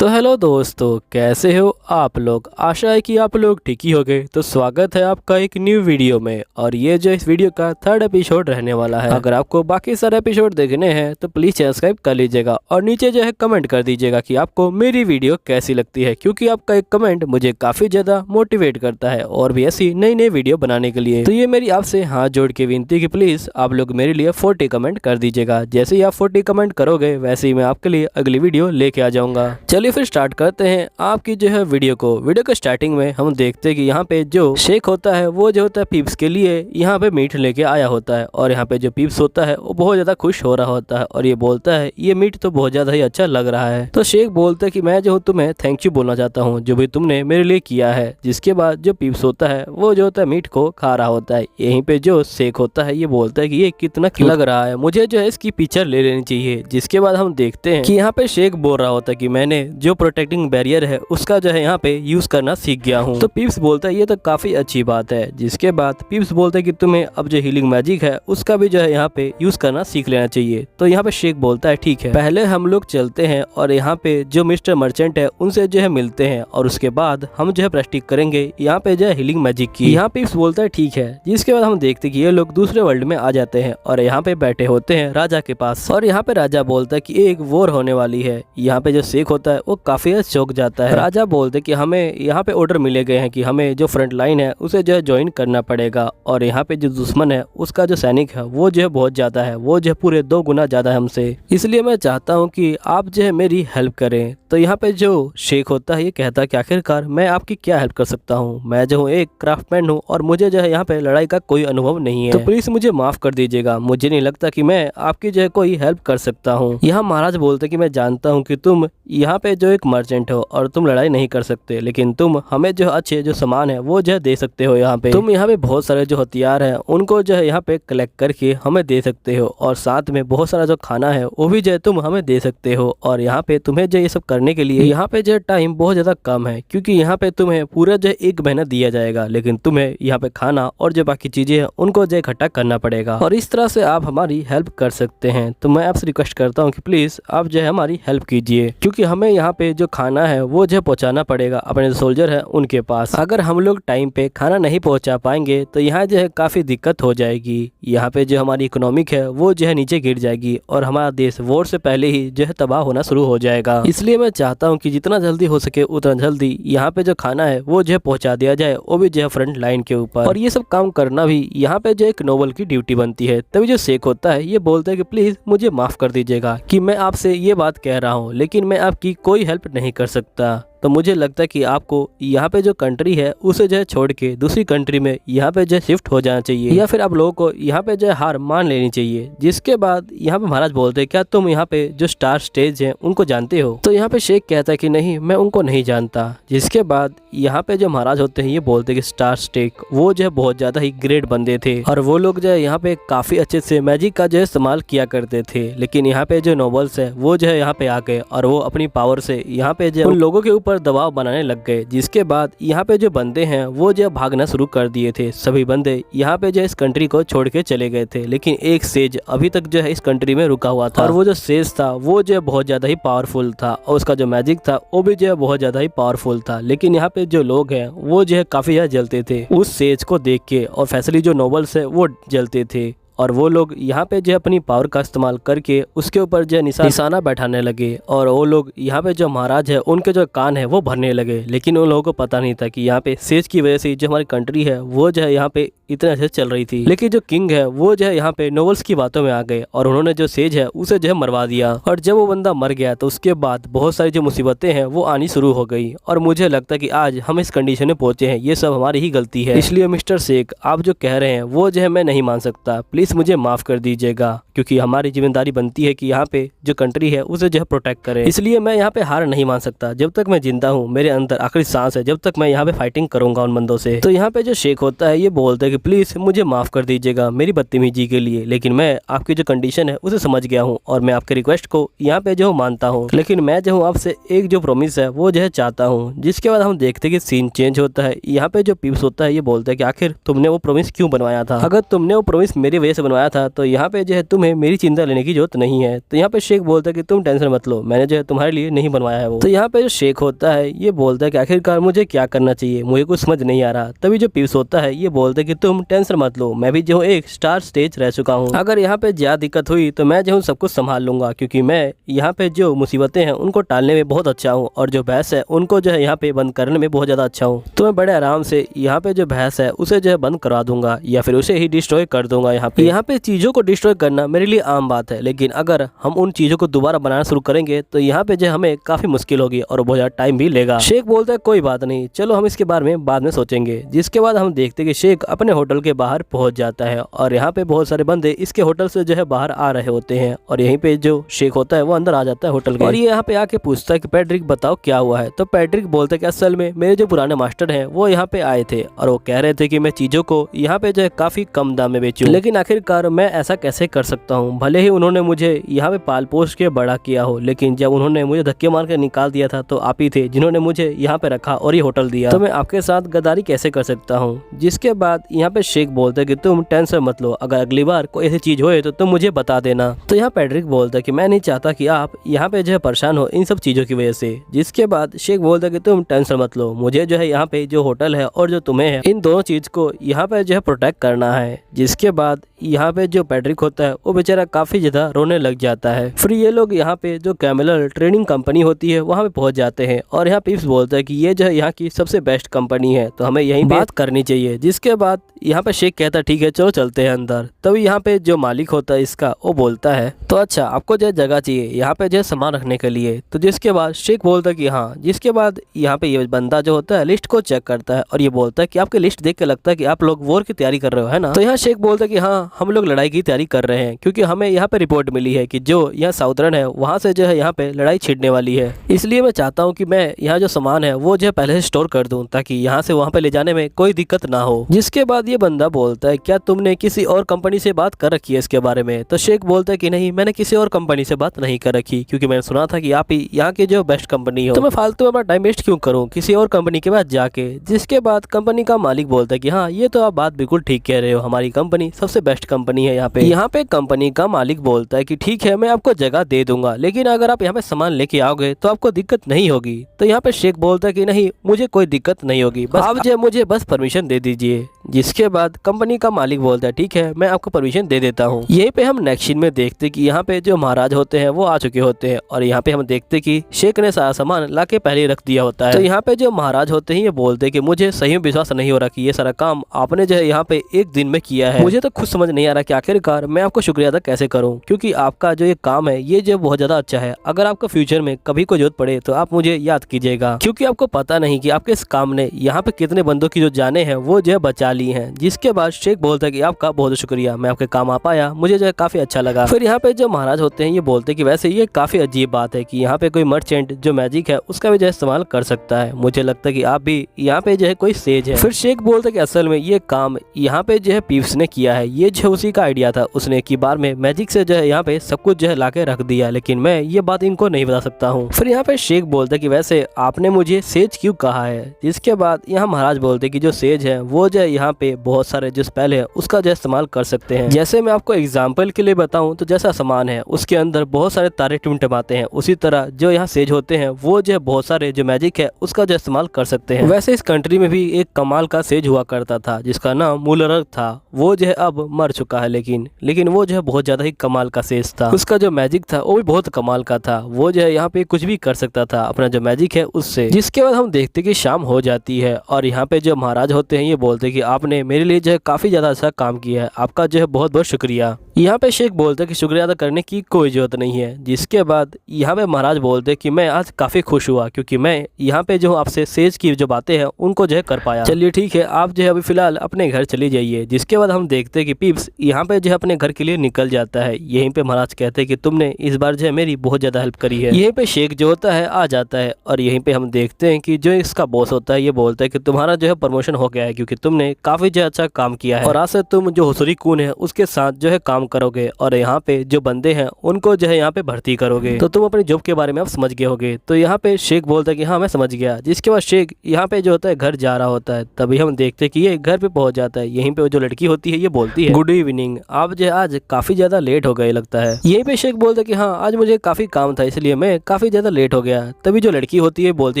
तो हेलो दोस्तों, कैसे हो आप लोग। आशा है कि आप लोग ठीक ही होंगे। तो स्वागत है आपका एक न्यू वीडियो में। और ये जो इस वीडियो का थर्ड एपिसोड रहने वाला है। अगर आपको बाकी सारे एपिसोड देखने हैं तो प्लीज सब्सक्राइब कर लीजिएगा और नीचे जो है कमेंट कर दीजिएगा कि आपको मेरी वीडियो कैसी लगती है, क्योंकि आपका एक कमेंट मुझे काफी ज्यादा मोटिवेट करता है और भी ऐसी नई नई वीडियो बनाने के लिए। तो ये मेरी आपसे हाथ जोड़ के विनती कि प्लीज आप लोग मेरे लिए 40 कमेंट कर दीजिएगा। जैसे ही आप 40 कमेंट करोगे वैसे ही मैं आपके लिए अगली वीडियो लेके आ जाऊंगा। चलिए फिर स्टार्ट करते हैं आपकी जो है वीडियो के स्टार्टिंग में हम देखते हैं कि यहाँ पे जो शेख होता है वो जो होता है पीप्स के लिए यहाँ पे मीट लेके आया होता है। और यहाँ पे जो पीप्स होता है वो बहुत ज्यादा खुश हो रहा होता है और ये बोलता है ये मीट तो बहुत ज्यादा ही अच्छा लग रहा है। तो शेख बोलता है कि मैं जो हूँ तुम्हें थैंक यू बोलना चाहता हूँ जो भी तुमने मेरे लिए किया है। जिसके बाद जो पीप्स होता है वो जो होता है मीट को खा रहा होता है। यहीं पे जो शेख होता है ये बोलता है कि ये कितना क्यूट लग रहा है, मुझे जो है इसकी पिक्चर ले लेनी चाहिए। जिसके बाद हम देखते हैं कि यहाँ पे शेख बोल रहा होता है कि मैंने जो प्रोटेक्टिंग बैरियर है उसका जो है यहाँ पे यूज करना सीख गया हूँ। तो पीप्स बोलता है ये तो काफी अच्छी बात है। जिसके बाद पीप्स बोलता है कि तुम्हें अब जो हीलिंग मैजिक है उसका भी जो है यहाँ पे यूज करना सीख लेना चाहिए। तो यहाँ पे शेख बोलता है ठीक है, पहले हम लोग चलते हैं और यहाँ पे जो मिस्टर मर्चेंट है उनसे जो है मिलते हैं और उसके बाद हम जो है प्रैक्टिस करेंगे यहाँ पे जो है हीलिंग मैजिक की। यहाँ पीप्स बोलता है ठीक है। जिसके बाद हम देखते हैं कि ये लोग दूसरे वर्ल्ड में आ जाते हैं और यहाँ पे बैठे होते हैं राजा के पास। और यहाँ पे राजा बोलता है कि एक वॉर होने वाली है। यहाँ पे जो शेख होता है वो काफी चौंक जाता है। राजा बोलते कि हमें यहाँ पे ऑर्डर मिले गए हैं कि हमें जो फ्रंट लाइन है उसे जो है ज्वाइन करना पड़ेगा और यहाँ पे जो दुश्मन है उसका जो सैनिक है वो जो है बहुत ज्यादा है, वो जो है पूरे 2 गुना ज्यादा है हमसे। इसलिए मैं चाहता हूँ कि आप जो है मेरी हेल्प करें। तो यहाँ पे जो शेख होता है ये कहता है कि आखिरकार मैं आपकी क्या हेल्प कर सकता हूँ। मैं जो हूँ एक क्राफ्टमैन हूँ और मुझे जो है यहाँ पे लड़ाई का कोई अनुभव नहीं है, तो प्लीज मुझे माफ कर दीजिएगा। मुझे नहीं लगता कि मैं आपकी जो है कोई हेल्प कर सकता हूँ। यहाँ महाराज बोलते कि मैं जानता हूँ कि तुम यहाँ पे जो एक मर्चेंट हो और तुम लड़ाई नहीं कर सकते, लेकिन तुम हमें जो अच्छे जो सामान है वो जो है दे सकते हो। यहाँ पे तुम यहाँ पे बहुत सारे जो हथियार हैं उनको जो है यहाँ पे कलेक्ट करके हमें दे सकते हो और साथ में बहुत सारा जो खाना है वो भी जो है तुम हमें दे सकते हो। और यहाँ पे तुम्हें जो ये सब करने के लिए यहाँ पे जो टाइम बहुत ज्यादा कम है, क्योंकि यहाँ पे तुम्हें पूरा जो 1 महीना दिया जाएगा, लेकिन तुम्हें यहाँ पे खाना और जो बाकी चीजें हैं उनको जो इकट्ठा करना पड़ेगा और इस तरह से आप हमारी हेल्प कर सकते हैं। तो मैं आपसे रिक्वेस्ट करता हूँ कि प्लीज आप जो है हमारी हेल्प कीजिए, क्योंकि हमें यहाँ पे जो खाना है वो जो पहुँचाना पड़ेगा अपने सोल्जर है उनके पास। अगर हम लोग टाइम पे खाना नहीं पहुँचा पाएंगे तो यहाँ जो है काफी दिक्कत हो जाएगी। यहाँ पे जो हमारी इकोनॉमिक है वो जो है नीचे गिर जाएगी और हमारा देश वॉर से पहले ही जो है तबाह होना शुरू हो जाएगा। इसलिए मैं चाहता हूँ कि जितना जल्दी हो सके उतना जल्दी यहाँ पे जो खाना है वो जो है पहुँचा दिया जाए, वो भी जो है फ्रंट लाइन के ऊपर। और ये सब काम करना भी यहाँ पे जो एक नोबल की ड्यूटी बनती है। तभी जो शेख होता है ये बोलता है कि प्लीज मुझे माफ कर दीजिएगा कि मैं आपसे ये बात कह रहा हूँ, लेकिन मैं आपकी कोई हेल्प नहीं कर सकता। तो मुझे लगता है कि आपको यहाँ पे जो कंट्री है उसे जो है छोड़ के दूसरी कंट्री में यहाँ पे जो शिफ्ट हो जाना चाहिए, या फिर आप लोगों को यहाँ पे जो है हार मान लेनी चाहिए। जिसके बाद यहाँ पे महाराज बोलते हैं क्या तुम यहाँ पे जो स्टार स्टेज हैं उनको जानते हो। तो यहाँ पे शेख कहता है कि नहीं, मैं उनको नहीं जानता। जिसके बाद यहाँ पे जो महाराज होते हैं ये बोलते हैं कि स्टार स्टेक वो जो है बहुत ज्यादा ही ग्रेट बंदे थे और वो लोग जो है यहाँ पे काफी अच्छे से मैजिक का जो है इस्तेमाल किया करते थे। लेकिन यहाँ पे जो नोबल्स है वो जो है यहाँ पे आ गए और वो अपनी पावर से यहाँ पे जो उन लोगों के ऊपर दबाव बनाने लग गए। जिसके बाद यहाँ पे जो बंदे हैं वो जो भागना शुरू कर दिए थे। सभी बंदे यहाँ पे जो इस कंट्री को छोड़ के चले गए थे, लेकिन एक सेज अभी तक जो है इस कंट्री में रुका हुआ था और वो जो सेज था वो जो बहुत ज्यादा ही पावरफुल था और उसका जो मैजिक था वो भी जो है बहुत ज्यादा ही पावरफुल था। लेकिन यहाँ पे जो लोग हैं वो जो है काफी ज्यादा जलते थे उस सेज को देख के, और फैसली जो नोबल्स है वो जलते थे और वो लोग यहाँ पे जो अपनी पावर का इस्तेमाल करके उसके ऊपर जो निशाना बैठाने लगे और वो लोग यहाँ पे जो महाराज है उनके जो कान है वो भरने लगे। लेकिन उन लोगों को पता नहीं था कि यहाँ पे सेज की वजह से जो हमारी कंट्री है वो जो है यहाँ पे इतने अच्छे चल रही थी। लेकिन जो किंग है वो जो है यहाँ पे नोबल्स की बातों में आ गए और उन्होंने जो सेज है उसे जो है मरवा दिया। और जब वो बंदा मर गया तो उसके बाद बहुत सारी जो मुसीबतें हैं वो आनी शुरू हो गई और मुझे लगता है कि आज हम इस कंडीशन में पहुंचे हैं ये सब हमारी ही गलती है। इसलिए मिस्टर शेख आप जो कह रहे हैं वो जो है मैं नहीं मान सकता, प्लीज मुझे माफ कर दीजिएगा, क्योंकि हमारी जिम्मेदारी बनती है कि यहाँ पे जो कंट्री है उसे जो है प्रोटेक्ट करें। इसलिए मैं यहाँ पे हार नहीं मान सकता। जब तक मैं जिंदा हूँ, मेरे अंदर आखिरी सांस है, जब तक मैं यहाँ पे फाइटिंग करूंगा उन बंदों से। तो यहाँ पे जो शेख होता है ये बोलता है कि प्लीज मुझे माफ कर दीजिएगा मेरी बदतमीजी के लिए, लेकिन मैं आपकी जो कंडीशन है उसे समझ गया हूँ और मैं आपके रिक्वेस्ट को यहाँ पे जो मानता हूँ, लेकिन मैं जो हूँ आपसे एक जो प्रॉमिस है वो जो है चाहता हूँ। जिसके बाद हम देखते हैं कि सीन चेंज होता है। यहाँ पे जो पीप्स होता है ये बोलता है कि आखिर तुमने वो प्रॉमिस क्यों बनवाया था। अगर तुमने वो प्रॉमिस मेरी वजह से बनवाया था, तो यहाँ पे जो है तुम्हें मेरी चिंता लेने की जरूरत नहीं है। तो यहाँ पे शेख बोलता है कि तुम टेंशन मत लो, मैंने जो है तुम्हारे लिए नहीं बनवाया है वो। तो यहाँ पे जो शेख होता है ये बोलता है कि आखिरकार मुझे क्या करना चाहिए, मुझे कुछ समझ नहीं आ रहा। तभी जो पीयूष होता है ये बोलता है कि तुम टेंशन मत लो, मैं भी जो एक स्टार स्टेज रह चुका हूँ, अगर यहाँ पे ज्यादा दिक्कत हुई तो मैं जो सब कुछ संभाल लूंगा, क्योंकि मैं यहाँ पे जो मुसीबतें हैं उनको टालने में बहुत अच्छा हूँ और जो भैंस है उनको जो है यहाँ पे बंद करने में बहुत ज्यादा अच्छा हूँ। तो मैं बड़े आराम से यहाँ पे जो भैंस है उसे जो है बंद करा दूंगा या फिर उसे ही डिस्ट्रॉय कर दूंगा। यहाँ पे चीजों को डिस्ट्रॉय करना मेरे लिए आम बात है, लेकिन अगर हम उन चीजों को दोबारा बनाना शुरू करेंगे तो यहाँ पे जो हमें काफी मुश्किल होगी और बहुत ज्यादा टाइम भी लेगा। शेख बोलता है कोई बात नहीं, चलो हम इसके बारे में बाद में सोचेंगे। जिसके बाद हम देखते हैं कि शेख अपने होटल के बाहर पहुंच जाता है और यहाँ पे बहुत सारे बंदे इसके होटल से जो है बाहर आ रहे होते हैं और यहीं पे जो शेख होता है वो अंदर आ जाता है होटल के और ये यहाँ पे आके पूछता है कि पैट्रिक बताओ क्या हुआ है। तो पैट्रिक बोलता है कि असल में मेरे जो पुराने मास्टर हैं वो यहाँ पे आए थे और वो कह रहे थे कि मैं चीजों को यहाँ पे जो है काफी कम दाम में बेचूं, लेकिन आखिरकार मैं ऐसा कैसे कर सकता हूँ। भले ही उन्होंने मुझे यहाँ पे पाल पोस के बड़ा किया हो, लेकिन जब उन्होंने मुझे धक्के मार के निकाल दिया था तो आप ही थे जिन्होंने मुझे यहाँ पे रखा और ये होटल दिया, तो मैं आपके साथ गद्दारी कैसे कर सकता हूँ। जिसके बाद यहाँ पे शेख बोलता है कि तुम टेंशन मत लो, अगर अगली बार कोई ऐसी चीज होए तो तुम मुझे बता देना। तो यहाँ पैट्रिक बोलता है कि मैं नहीं चाहता कि आप यहाँ पे जो है परेशान हो इन सब चीजों की वजह से। जिसके बाद शेख बोलता है कि तुम टेंशन मत लो, मुझे जो है यहाँ पे जो होटल है और जो तुम्हें है इन दोनों चीज को यहाँ पे जो है प्रोटेक्ट करना है। जिसके बाद यहाँ पे जो पैट्रिक होता है वो बेचारा काफी ज्यादा रोने लग जाता है। फिर ये लोग यहाँ पे जो कैमलर ट्रेडिंग कंपनी होती है वहाँ पे पहुंच जाते हैं और यहाँ पीयूष बोलता है कि ये जो है यहाँ की सबसे बेस्ट कंपनी है, तो हमें यहीं बात करनी चाहिए। जिसके बाद यहाँ पे शेख कहता है ठीक है चलो चलते हैं अंदर। तभी यहाँ पे जो मालिक होता है इसका वो बोलता है तो अच्छा आपको जो जगह चाहिए यहाँ पे जो सामान रखने के लिए। तो जिसके बाद शेख बोलता है कि हाँ। जिसके बाद यहाँ पे ये बंदा जो होता है लिस्ट को चेक करता है और ये बोलता है कि आपकी लिस्ट देख के लगता है कि आप लोग वॉर की तैयारी कर रहे हो, है ना। तो यहाँ शेख बोलता है कि हाँ हम लोग लड़ाई की तैयारी कर रहे हैं, क्योंकि हमें यहाँ पे रिपोर्ट मिली है कि जो यहाँ साउदर्न है वहाँ से जो है यहाँ पे लड़ाई छिड़ने वाली है, इसलिए मैं चाहता हूँ कि मैं यहाँ जो सामान है वो जो है पहले से स्टोर कर दूँ ताकि यहाँ से वहाँ पे ले जाने में कोई दिक्कत ना हो। जिसके बाद ये बंदा बोलता है क्या तुमने किसी और कंपनी से बात कर रखी है इसके बारे में। तो शेख बोलता है कि नहीं मैंने किसी और कंपनी से बात नहीं कर रखी, क्योंकि मैंने सुना था कि आप ही यहाँ की जो बेस्ट कंपनी हो, तो मैं फालतू में अपना टाइम वेस्ट क्यों करूँ किसी और कंपनी के पास जाके। जिसके बाद कंपनी का मालिक बोलता है कि हाँ ये तो आप बात बिल्कुल ठीक कह रहे हो, हमारी कंपनी सबसे बेस्ट कंपनी है यहाँ पे। यहाँ पे कंपनी का मालिक बोलता है कि ठीक है मैं आपको जगह दे दूंगा, लेकिन अगर आप यहाँ पे सामान लेके आओगे तो आपको दिक्कत नहीं होगी। तो यहाँ पे शेख बोलता है कि नहीं मुझे कोई दिक्कत नहीं होगी, बस आप जो मुझे बस परमिशन दे दीजिए। जिसके बाद कंपनी का मालिक बोलता है ठीक है मैं आपको परमिशन दे देता हूँ। यहीं पे हम नेक्स्ट सीन में देखते कि यहाँ पे जो महाराज होते हैं वो आ चुके होते हैं और यहाँ पे हम देखते कि शेख ने सारा सामान लाके पहले ही रख दिया होता है। तो यहाँ पे जो महाराज होते हैं ये बोलते कि मुझे सही में विश्वास नहीं हो रहा कि ये सारा काम आपने जो है यहाँ पे एक दिन में किया है। मुझे तो खुद समझ नहीं आ रहा कि आखिरकार मैं आपको शुक्रिया अदा कैसे करूँ, क्योंकि आपका जो ये काम है ये जो बहुत ज्यादा अच्छा है। अगर आपको फ्यूचर में कभी कोई जरूरत पड़े तो आप मुझे याद कीजिएगा, क्योंकि आपको पता नहीं कि आपके इस काम ने यहाँ पे कितने बंदों की जो जाने हैं वो जो है बचा ली हैं। जिसके बाद शेख बोलता है कि आपका बहुत शुक्रिया, मैं आपके काम आ पाया, मुझे जो है काफी अच्छा लगा। फिर यहाँ पे जो महाराज होते हैं ये बोलते हैं कि वैसे ये काफी अजीब बात है कि यहाँ पे कोई मर्चेंट जो मैजिक है उसका भी जो है इस्तेमाल कर सकता है, मुझे लगता है कि आप भी यहाँ पे जो है कोई सेज है। फिर शेख बोलता है कि असल में ये काम यहाँ पे जो है पीयूष ने किया है, ये जो उसी का आइडिया था, उसने की बार में मैजिक से जो है यहाँ पे सब कुछ जो है लाके रख दिया, लेकिन मैं ये बात इनको नहीं बता सकता हूँ। फिर यहाँ पे शेख बोलता है कि वैसे आपने मुझे सेज क्यों कहा है। जिसके बाद यहाँ महाराज बोलते हैं कि जो सेज है वो जो है यहाँ पे बहुत सारे जो स्पेल है उसका जो इस्तेमाल कर सकते हैं। जैसे मैं आपको एग्जाम्पल के लिए बताऊं तो जैसा सामान है उसके अंदर बहुत सारे तारे टिमटिमाते हैं, उसी तरह जो यहाँ सेज होते हैं वो जो बहुत सारे जो मैजिक है उसका जो इस्तेमाल कर सकते हैं। वैसे इस कंट्री में भी एक कमाल का सेज हुआ करता था जिसका नाम मूलरग था, वो जो है अब मर चुका है, लेकिन वो जो है बहुत ज्यादा ही कमाल का सेज था। उसका जो मैजिक था वो भी बहुत कमाल का था, वो जो है यहाँ पे कुछ भी कर सकता था अपना जो मैजिक है उससे। जिसके बाद हम देखते कि शाम हो जाती है और यहाँ पे जो महाराज होते हैं ये बोलते कि आपने मेरे लिए जो है काफी ज्यादा अच्छा काम किया है, आपका जो है बहुत बहुत शुक्रिया। यहाँ पे शेख बोलते हैं कि शुक्रिया अदा करने की कोई जरूरत नहीं है। जिसके बाद यहाँ पे महाराज बोलते हैं कि मैं आज काफी खुश हुआ क्योंकि मैं यहाँ पे जो आपसे सेज की जो बातें हैं उनको जो है कर पाया। चलिए ठीक है आप जो है अभी फिलहाल अपने घर चली जाइए। जिसके बाद हम देखते हैं कि पीप्स यहाँ पे जो है अपने घर के लिए निकल जाता है। यहीं पे महाराज कहते हैं कि तुमने इस बार जो है मेरी बहुत ज्यादा हेल्प करी है। यहीं पे शेख जो होता है आ जाता है और यहीं पे हम देखते हैं कि जो इसका बॉस होता है ये बोलता है कि तुम्हारा जो है प्रमोशन हो गया है क्योंकि तुमने काफी जो अच्छा काम किया है और आज से तुम जो हुसरी कून है उसके साथ जो है काम करोगे और यहाँ पे जो बंदे हैं उनको जो है यहाँ पे भर्ती करोगे, तो तुम अपनी जॉब के बारे में आप समझ गए होगे। तो यहाँ पे शेख बोलता है कि हाँ मैं समझ गया। जिसके बाद शेख यहाँ पे जो होता है घर जा रहा होता है, तभी हम देखते हैं कि ये घर पे पहुंच जाता है। यहीं पे जो लड़की होती है ये बोलती है गुड गुड इवनिंग, आप जो आज काफी ज्यादा लेट हो गए लगता है। यहीं पे शेख बोलता है कि हाँ आज मुझे काफी काम था इसलिए मैं काफी ज्यादा लेट हो गया। तभी जो लड़की होती है बोलती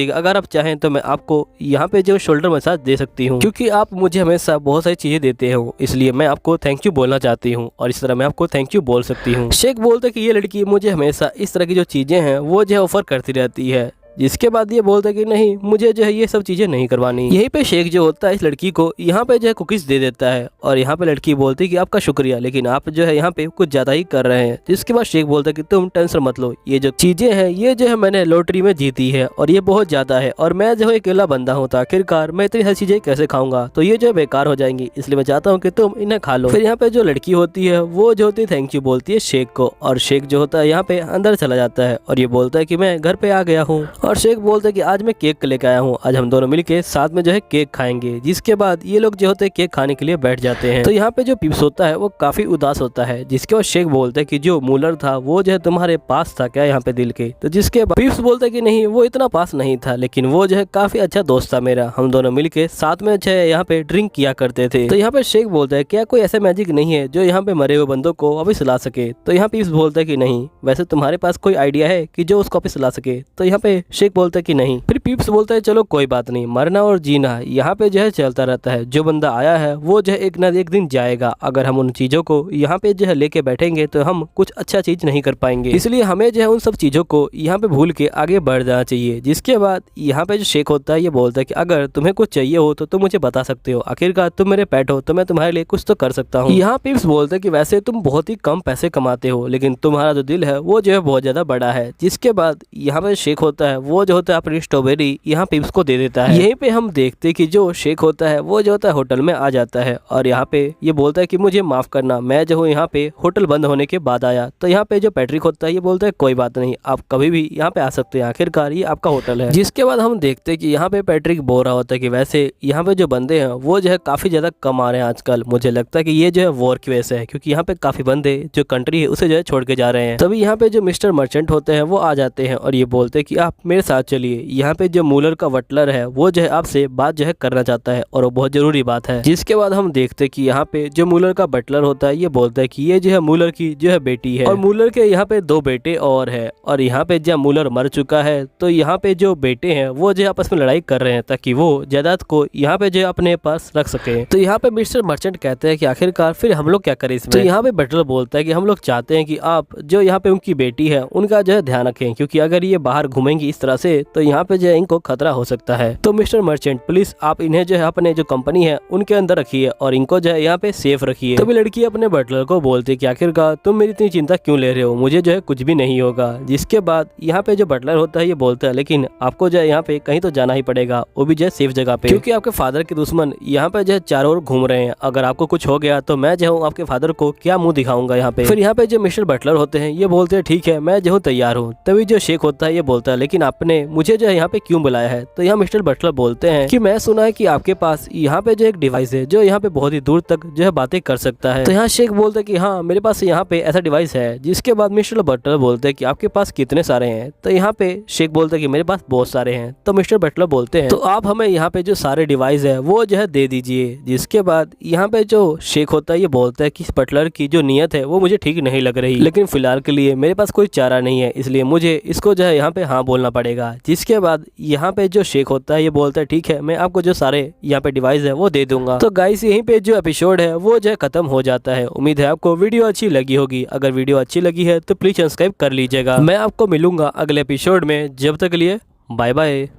है कि अगर आप चाहें तो मैं आपको यहाँ पे जो शोल्डर मसाज दे सकती हूँ, क्योंकि आप मुझे हमेशा बहुत सारी चीजें देते हो, इसलिए मैं आपको थैंक यू बोलना चाहती हूँ और इस तरह मैं आपको थैंक यू बोल सकती हूँ। शेख बोलता है कि ये लड़की मुझे हमेशा इस तरह की जो चीजें हैं वो जो है ऑफर करती रहती है, जिसके बाद ये बोलता है कि नहीं मुझे जो है ये सब चीजें नहीं करवानी। यहीं पे शेख जो होता है इस लड़की को यहाँ पे जो है कुकीज दे देता है और यहाँ पे लड़की बोलती है कि आपका शुक्रिया, लेकिन आप जो है यहाँ पे कुछ ज्यादा ही कर रहे हैं। जिसके बाद शेख बोलता है कि तुम टेंशन मत लो, ये जो चीजें हैं ये जो है मैंने लॉटरी में जीती है और ये बहुत ज्यादा है और मैं जो है अकेला बंदा हूँ, तो आखिरकार मैं इतनी सारी चीजें कैसे खाऊंगा, तो ये जो है बेकार हो जाएंगी, इसलिए मैं चाहता हूँ कि तुम इन्हें खा लो। फिर यहाँ पे जो लड़की होती है वो जो होती है थैंक यू बोलती है शेख को और शेख जो होता है यहाँ पे अंदर चला जाता है और ये बोलता है कि मैं घर पे आ गया हूँ और शेख बोलता है कि आज मैं केक लेकर आया हूँ, आज हम दोनों मिलके साथ में जो है केक खाएंगे। जिसके बाद ये लोग जो होते हैं केक खाने के लिए बैठ जाते हैं। तो यहाँ पे जो पिप्स होता है वो काफी उदास होता है, जिसके बाद शेख बोलता है कि जो मूलर था वो जो है तुम्हारे पास था क्या यहाँ पे दिल के, तो जिसके बाद पिप्स बोलता है कि नहीं वो इतना पास नहीं था, लेकिन वो जो है काफी अच्छा दोस्त था मेरा, हम दोनों मिलके साथ में जो है यहाँ पे ड्रिंक किया करते थे। तो यहाँ पे शेख बोलता है क्या कोई ऐसा मैजिक नहीं है जो यहाँ पे मरे हुए बंदों को वापस ला सके, तो यहाँ पिप्स बोलता है कि नहीं, वैसे तुम्हारे पास कोई आइडिया है कि जो उसको वापस ला सके, तो यहाँ पे शेख बोलता है कि नहीं। फिर पिप्स बोलता है चलो कोई बात नहीं, मरना और जीना यहाँ पे जो है चलता रहता है, जो बंदा आया है वो जो है एक ना एक दिन जाएगा, अगर हम उन चीजों को यहाँ पे जो है लेके बैठेंगे तो हम कुछ अच्छा चीज नहीं कर पाएंगे, इसलिए हमें जो है उन सब चीजों को यहाँ पे भूल के आगे बढ़ जाना चाहिए। जिसके बाद यहाँ पे जो शेख होता है ये बोलता है कि अगर तुम्हें कुछ चाहिए हो तो तुम मुझे बता सकते हो, आखिरकार तुम मेरे पेट हो तो मैं तुम्हारे लिए कुछ तो कर सकता हूँ। यहाँ पिप्स बोलता है कि वैसे तुम बहुत ही कम पैसे कमाते हो, लेकिन तुम्हारा जो दिल है वो जो है बहुत ज्यादा बड़ा है। जिसके बाद यहाँ पे शेख होता है वो जो होता है अपनी स्ट्रॉबेरी यहाँ पिप्स को दे देता है। यहीं पे हम देखते कि जो शेख होता है वो जो होता है होटल में आ जाता है और यहाँ पे ये बोलता है कि मुझे माफ करना, मैं जो हूँ यहाँ पे होटल बंद होने के बाद आया। तो यहाँ पे जो पैट्रिक होता है ये बोलता है कोई बात नहीं, आप कभी भी यहाँ पे आ सकते हैं, आखिरकार ये आपका होटल है। जिसके बाद हम देखते हैं कि यहाँ पे पैट्रिक बोल रहा होता है कि वैसे यहाँ पे जो बंदे हैं वो जो है काफी ज्यादा कम आ रहे हैं आजकल, मुझे लगता है कि ये जो है वॉर की वजह से है, क्योंकि यहाँ पे काफी बंदे जो कंट्री है उसे जो है छोड़ के जा रहे हैं। तभी यहाँ पे जो मिस्टर मर्चेंट होते हैं वो आ जाते हैं और ये बोलते हैं कि आप मेरे साथ चलिए, यहाँ पे जो मूलर का बटलर है वो जो है आपसे बात जो है करना चाहता है और वो बहुत जरूरी बात है। जिसके बाद हम देखते हैं कि यहाँ पे जो मूलर का बटलर होता है ये बोलता है कि ये जो है मूलर की जो है बेटी है और मूलर के यहाँ पे 2 बेटे और है, और यहाँ पे जब मूलर मर चुका है तो यहाँ पे जो बेटे हैं वो जो आपस में लड़ाई कर रहे हैं ताकि वो जायदाद को यहाँ पे जो अपने पास रख सके। तो यहाँ पे मिस्टर मर्चेंट कहते हैं कि आखिरकार फिर हम लोग क्या करें इसमें। तो यहाँ पे बटलर बोलता है कि हम लोग चाहते हैं कि आप जो यहाँ पे उनकी बेटी है उनका जो है ध्यान रखें, क्योंकि अगर ये बाहर घूमेंगी इस तरह से तो यहाँ पे जो है इनको खतरा हो सकता है। तो मिस्टर मर्चेंट प्लीज आप इन्हें जो है अपने जो कंपनी है उनके अंदर रखिए और इनको जो है यहाँ पे सेफ रखिए। तभी लड़की अपने बटलर को बोलती है कि आखिरकार तुम मेरी इतनी चिंता क्यों ले रहे हो, मुझे जो है कुछ भी नहीं होगा। जिसके बाद यहाँ पे जो बटलर होता है ये बोलता है लेकिन आपको जो है यहाँ पे कहीं तो जाना ही पड़ेगा, वो भी जो है सेफ जगह पे, क्योंकि आपके फादर के दुश्मन यहाँ पे जो है चारों ओर घूम रहे हैं, अगर आपको कुछ हो गया तो मैं जो हूँ आपके फादर को क्या मुंह दिखाऊंगा यहाँ पे। फिर यहाँ पे जो मिस्टर बटलर होते हैं ये बोलते हैं ठीक है मैं जो हूँ तैयार हूँ। तभी जो शेख होता है ये बोलता है लेकिन आपने मुझे जो है यहाँ पे क्यों बुलाया है। तो यहाँ मिस्टर बटलर बोलते हैं कि मैं सुना है कि आपके पास यहाँ पे जो एक डिवाइस है जो यहाँ पे बहुत ही दूर तक जो है बातें कर सकता है। तो यहाँ शेख बोलते हैं कि हाँ मेरे पास यहाँ पे ऐसा डिवाइस है। जिसके बाद मिस्टर बटलर बोलते हैं कि आपके पास कितने सारे हैं। तो यहाँ पे शेख बोलते हैं कि मेरे पास बहुत सारे हैं। तो मिस्टर बटलर बोलते हैं तो आप हमें यहाँ पे जो सारे डिवाइस है वो जो है दे दीजिए। जिसके बाद यहाँ पे जो शेख होता है ये बोलता है कि इस बटलर की जो नीयत है वो मुझे ठीक नहीं लग रही, लेकिन फिलहाल के लिए मेरे पास कोई चारा नहीं है, इसलिए मुझे इसको जो है यहाँ पे हाँ बोलना पड़ेगा। जिसके बाद यहाँ पे जो शेख होता है ये बोलता है ठीक है मैं आपको जो सारे यहाँ पे डिवाइस है वो दे दूंगा। तो गाइस यहीं पे जो एपिसोड है वो जो है खत्म हो जाता है। उम्मीद है आपको वीडियो अच्छी लगी होगी। अगर वीडियो अच्छी लगी है तो प्लीज सब्सक्राइब कर लीजिएगा। मैं आपको मिलूंगा अगले एपिसोड में, जब तक के लिए बाय बाय।